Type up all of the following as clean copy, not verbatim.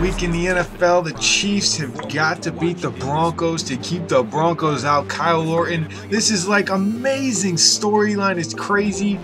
week in the NFL. The Chiefs have got to beat the Broncos to keep the Broncos out. Kyle Orton, this is like amazing storyline. It's crazy.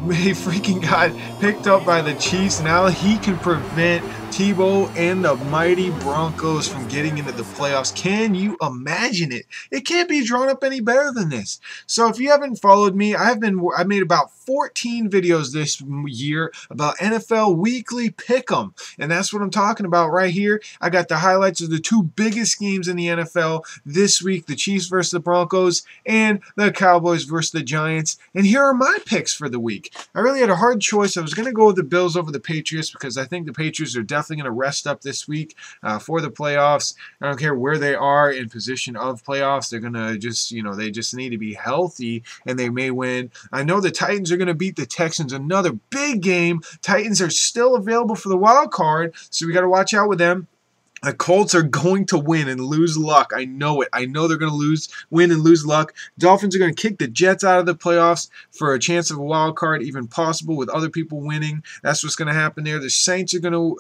He freaking got picked up by the Chiefs. Now he can prevent Tebow and the mighty Broncos from getting into the playoffs. Can you imagine it? It can't be drawn up any better than this. So if you haven't followed me, I made about 14 videos this year about NFL Weekly Pick'em, and that's what I'm talking about right here. I got the highlights of the two biggest games in the NFL this week: the Chiefs versus the Broncos and the Cowboys versus the Giants. And here are my picks for the week. I really had a hard choice. I was going to go with the Bills over the Patriots because I think the Patriots are definitely going to rest up this week for the playoffs. I don't care where they are in position of playoffs. They're going to just, they just need to be healthy, and they may win. I know the Titans are going to beat the Texans. Another big game. Titans are still available for the wild card, so we got to watch out with them. The Colts are going to win and lose luck. I know it. I know they're going to win and lose luck. Dolphins are going to kick the Jets out of the playoffs for a chance of a wild card, even possible with other people winning. That's what's going to happen there. The Saints are going to,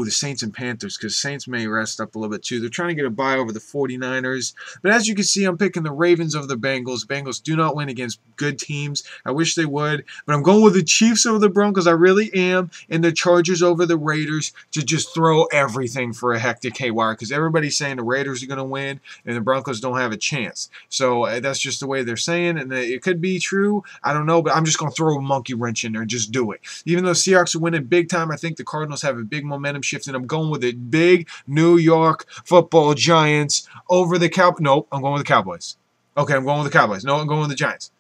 the Saints and Panthers, because Saints may rest up a little bit too. They're trying to get a bye over the 49ers. But as you can see, I'm picking the Ravens over the Bengals. Bengals do not win against good teams. I wish they would. But I'm going with the Chiefs over the Broncos. I really am. And the Chargers over the Raiders to just throw everything for a hectic haywire, because everybody's saying the Raiders are going to win and the Broncos don't have a chance. So that's just the way they're saying, and it could be true. I don't know, but I'm just going to throw a monkey wrench in there and just do it. Even though Seahawks are winning big time, I think the Cardinals have a big momentum shift, and I'm going with the big New York Football Giants over the Cowboys. Nope, I'm going with the Cowboys. Okay, I'm going with the Cowboys. No, I'm going with the Giants.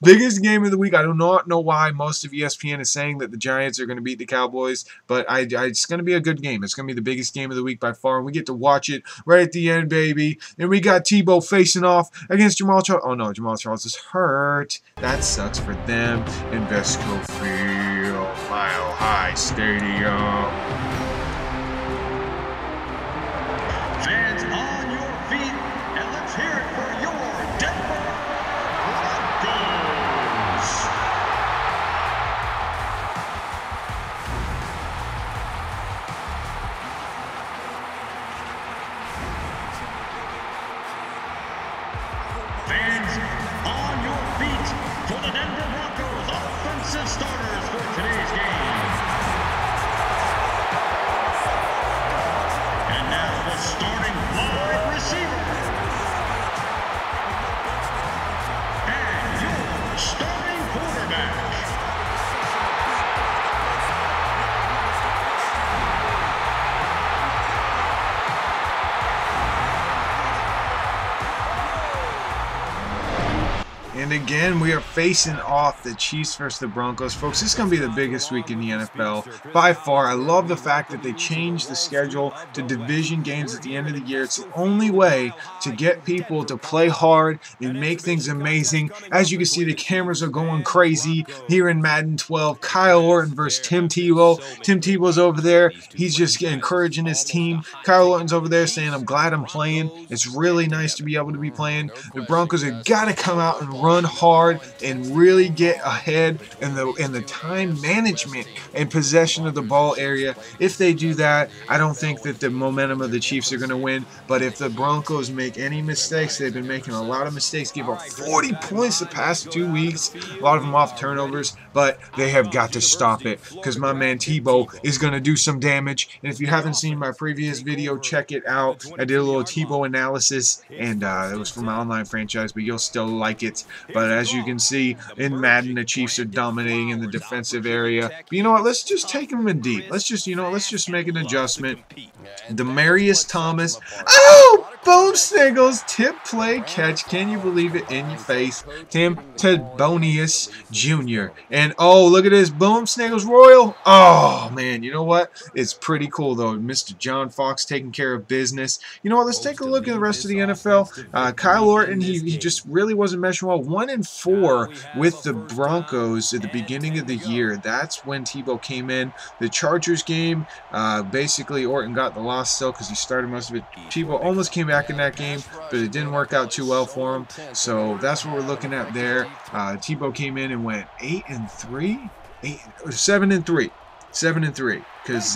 Biggest game of the week. I do not know why most of ESPN is saying that the Giants are going to beat the Cowboys, but it's going to be a good game. It's going to be the biggest game of the week by far, and we get to watch it right at the end, baby. And we got Tebow facing off against Jamal Charles. Oh no, Jamal Charles is hurt. That sucks for them. In Vesco Field, Mile High Stadium. Fans on your feet, and let's hear it for your Denver Broncos. Fans on your feet for the Denver Broncos offensive starters for today's game. And now the starting wide receiver. And your starting quarterback. And again, we are facing off the Chiefs versus the Broncos. Folks, this is going to be the biggest week in the NFL by far. I love the fact that they changed the schedule to division games at the end of the year. It's the only way to get people to play hard and make things amazing. As you can see, the cameras are going crazy here in Madden 12. Kyle Orton versus Tim Tebow. Tim Tebow's over there. He's just encouraging his team. Kyle Orton's over there saying, I'm glad I'm playing. It's really nice to be able to be playing. The Broncos have got to come out and run hard and really get ahead in the time management and possession of the ball area. If they do that, I don't think that the momentum of the Chiefs are going to win. But if the Broncos make any mistakes, they've been making a lot of mistakes, give up 40 points the past 2 weeks, a lot of them off turnovers, but they have got to stop it because my man Tebow is going to do some damage. And if you haven't seen my previous video, check it out. I did a little Tebow analysis, and it was from my online franchise, but you'll still like it. But as you can see, in Madden, the Chiefs are dominating in the defensive area. But you know what? Let's just take them in deep. Let's just make an adjustment. Demaryius Thomas. Oh! Boom Sniggles. Tip play catch. Can you believe it? In your face. Tim Tebonius Jr. And oh, look at this. Boom Sniggles Royal. Oh, man. You know what? It's pretty cool, though. Mr. John Fox taking care of business. You know what? Let's take a look at the rest of the NFL. Kyle Orton, he just really wasn't meshing well. 1-4 with the Broncos at the beginning of the year. That's when Tebow came in. The Chargers game, basically Orton got the loss still because he started most of it. Tebow almost came back in that game, but it didn't work out too well for him. So that's what we're looking at there. Tebow came in and went 7-3. 7-3, because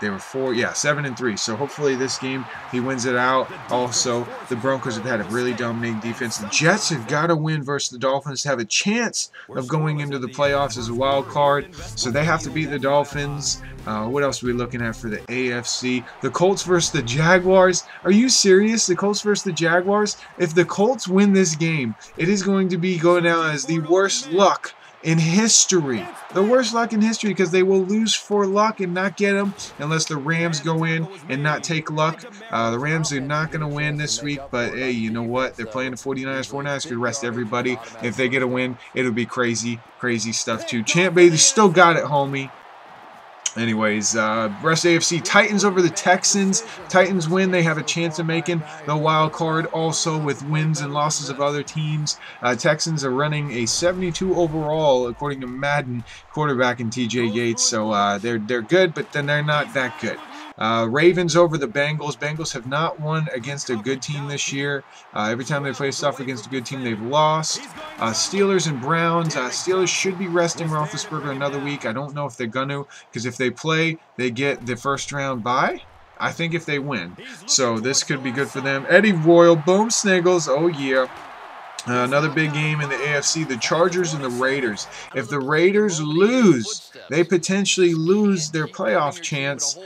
they were 7-3. So hopefully this game he wins it out. Also, the Broncos have had a really dominating defense. The Jets have got to win versus the Dolphins to have a chance of going into the playoffs as a wild card. So they have to beat the Dolphins. What else are we looking at for the AFC? The Colts versus the Jaguars. Are you serious? The Colts versus the Jaguars? If the Colts win this game, it is going to be going down as the worst luck in history. The worst luck in history, because they will lose for luck and not get them unless the Rams go in and not take luck. The Rams are not going to win this week, but hey, you know what? They're playing the 49ers. 49ers could rest everybody. If they get a win, it'll be crazy, crazy stuff too. Champ Bailey still got it, homie. Anyways, rest AFC, Titans over the Texans. Titans win. They have a chance of making the wild card also with wins and losses of other teams. Texans are running a 72 overall, according to Madden, quarterback in TJ Yates. So they're good, but then they're not that good. Ravens over the Bengals. Bengals have not won against a good team this year. Every time they play stuff against a good team, they've lost. Steelers and Browns. Steelers should be resting Roethlisberger another week. I don't know if they're going to, because if they play, they get the first round bye. I think if they win. So this could be good for them. Eddie Royal, boom, Sniggles. Oh, yeah. Another big game in the AFC, the Chargers and the Raiders. If the Raiders lose, they potentially lose their playoff chance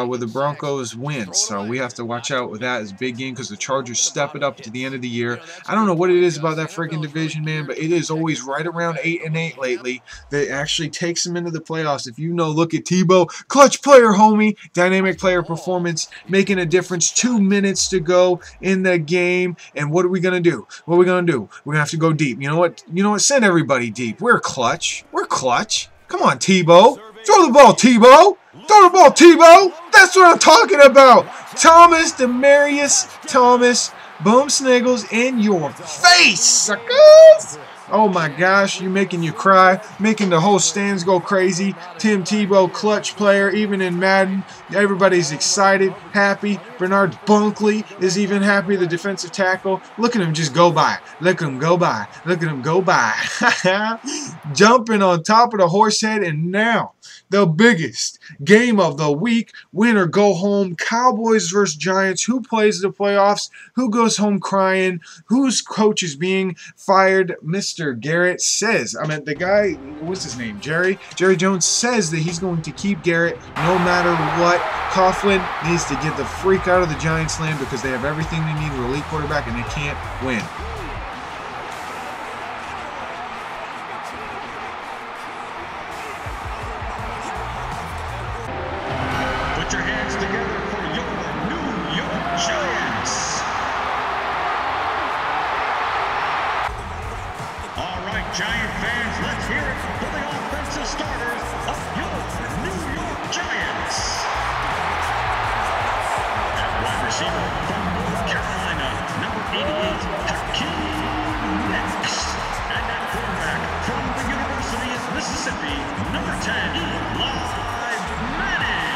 with the Broncos win. So we have to watch out with that. It's a big game because the Chargers step it up to the end of the year. I don't know what it is about that freaking division, man, but it is always right around 8-8 lately that actually takes them into the playoffs. If you know, look at Tebow, clutch player, homie, dynamic player performance, making a difference. 2 minutes to go in the game, and what are we going to do? What are we going to do? We're going to have to go deep. You know what? Send everybody deep. We're clutch. We're clutch. Come on, Tebow. Throw the ball, Tebow. Throw the ball, Tebow. That's what I'm talking about. Thomas, Demarius Thomas. Boom, Sniggles in your face, suckers. Oh my gosh, you're making you cry, making the whole stands go crazy. Tim Tebow, clutch player, even in Madden. Everybody's excited, happy. Bernard Bunkley is even happy, the defensive tackle. Look at him just go by. Look at him go by. Look at him go by. Jumping on top of the horse head, and now the biggest game of the week. Win or go home. Cowboys versus Giants. Who plays the playoffs? Who goes home crying? Whose coach is being fired? Mr. Garrett says, the guy, what's his name? Jerry Jones says that he's going to keep Garrett no matter what. Coughlin needs to get the freak out of the Giants land because they have everything they need, an elite quarterback, and they can't win. Put your hands together for your New York Giants. All right, Giant fans, let's hear it for the offensive starters of your New York Giants. At wide receiver from North Carolina, number 88, Hakeem Nicks. And at quarterback from the University of Mississippi, number 10, Eli Manning.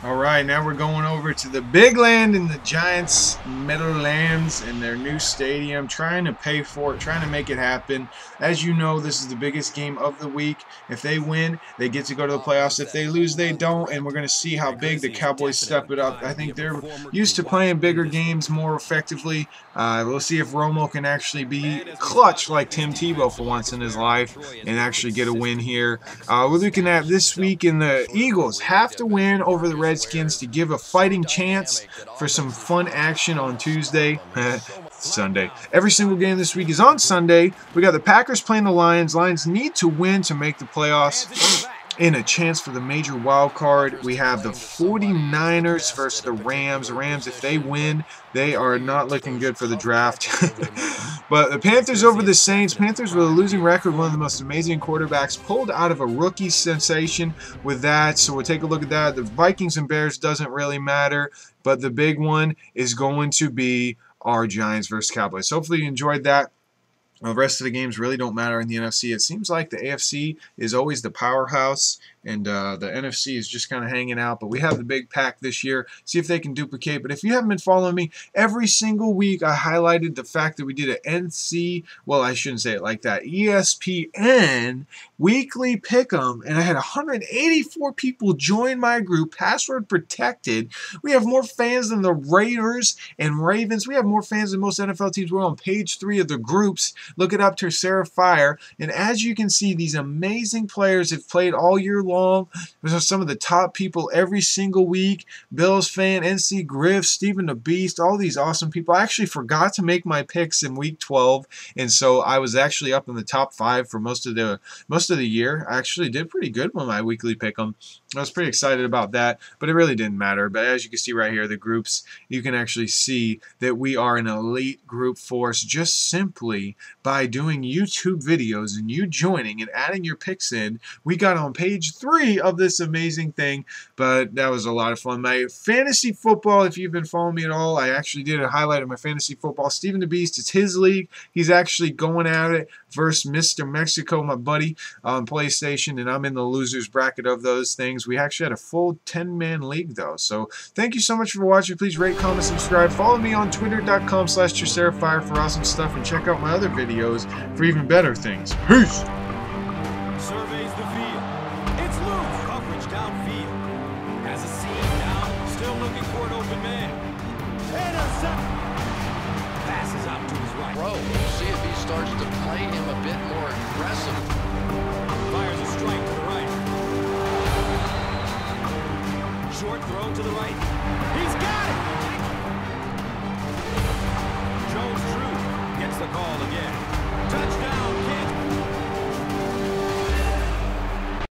All right, now we're going over to the big land in the Giants' Meadowlands in their new stadium, trying to pay for it, trying to make it happen. As you know, this is the biggest game of the week. If they win, they get to go to the playoffs. If they lose, they don't, and we're going to see how big the Cowboys step it up. I think they're used to playing bigger games more effectively. We'll see if Romo can actually be clutch like Tim Tebow for once in his life and actually get a win here. We're looking at this week, in the Eagles have to win over the Redskins to give a fighting chance for some fun action on Tuesday. Sunday. Every single game this week is on Sunday. We got the Packers playing the Lions. Lions need to win to make the playoffs and a chance for the major wild card. We have the 49ers versus the Rams. The Rams, if they win, they are not looking good for the draft. But the Panthers over the Saints. Panthers with a losing record, one of the most amazing quarterbacks, pulled out of a rookie sensation with that. So we'll take a look at that. The Vikings and Bears doesn't really matter, but the big one is going to be our Giants versus Cowboys. So hopefully you enjoyed that. The rest of the games really don't matter in the NFC. It seems like the AFC is always the powerhouse, and the NFC is just kind of hanging out. But we have the big pack this year. See if they can duplicate. But if you haven't been following me, every single week I highlighted the fact that we did an NC, well, I shouldn't say it like that, ESPN weekly pick'em, and I had 184 people join my group, password protected. We have more fans than the Raiders and Ravens. We have more fans than most NFL teams. We're on page 3 of the groups. Look it up, Tercera Fire. And as you can see, these amazing players have played all year long. Those are some of the top people every single week. Bills fan, NC Griff, Stephen the Beast, all these awesome people. I actually forgot to make my picks in week 12, and so I was actually up in the top 5 for most of the year. I actually did pretty good with my weekly pick 'em. I was pretty excited about that, but it really didn't matter. But as you can see right here, the groups, you can actually see that we are an elite group force just simply by doing YouTube videos and you joining and adding your picks in. We got on page 3 of this amazing thing, but that was a lot of fun. My fantasy football, if you've been following me at all, I actually did a highlight of my fantasy football. Stephen the Beast, it's his league. He's actually going at it versus Mr. Mexico, my buddy, on PlayStation, and I'm in the losers bracket of those things. We actually had a full 10-man league, though. So thank you so much for watching. Please rate, comment, subscribe. Follow me on twitter.com/TerceraFire for awesome stuff, and check out my other videos for even better things. Peace! Surveys the field. It's loose. Coverage downfield. Has a seam down. Still looking for an open man. Intercept. Passes out to his right. Bro, we'll see if he starts to play him a bit more aggressive. Fires a strike to the right. Short throw to the right.